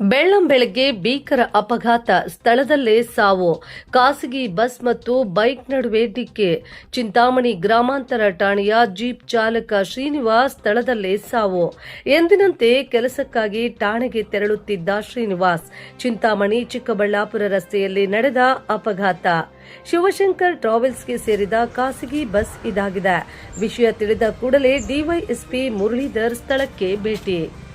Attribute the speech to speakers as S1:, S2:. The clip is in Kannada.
S1: ಬೆಳ್ಳಂಬೆಳಗ್ಗೆ ಭೀಕರ ಅಪಘಾತ, ಸ್ಥಳದಲ್ಲೇ ಸಾವು. ಖಾಸಗಿ ಬಸ್ ಮತ್ತು ಬೈಕ್ ನಡುವೆ ಡಿಕ್ಕಿ. ಚಿಂತಾಮಣಿ ಗ್ರಾಮಾಂತರ ಠಾಣೆಯ ಜೀಪ್ ಚಾಲಕ ಶ್ರೀನಿವಾಸ್ ಸ್ಥಳದಲ್ಲೇ ಸಾವು. ಎಂದಿನಂತೆ ಕೆಲಸಕ್ಕಾಗಿ ಠಾಣೆಗೆ ತೆರಳುತ್ತಿದ್ದ ಶ್ರೀನಿವಾಸ್ ಚಿಂತಾಮಣಿ ಚಿಕ್ಕಬಳ್ಳಾಪುರ ರಸ್ತೆಯಲ್ಲಿ ನಡೆದ ಅಪಘಾತ. ಶಿವಶಂಕರ್ ಟ್ರಾವೆಲ್ಸ್ಗೆ ಸೇರಿದ ಖಾಸಗಿ ಬಸ್ ಇದಾಗಿದೆ. ವಿಷಯ ತಿಳಿದ ಕೂಡಲೇ ಡಿವೈಎಸ್ಪಿ ಮುರಳೀಧರ್ ಸ್ಥಳಕ್ಕೆ ಭೇಟಿ.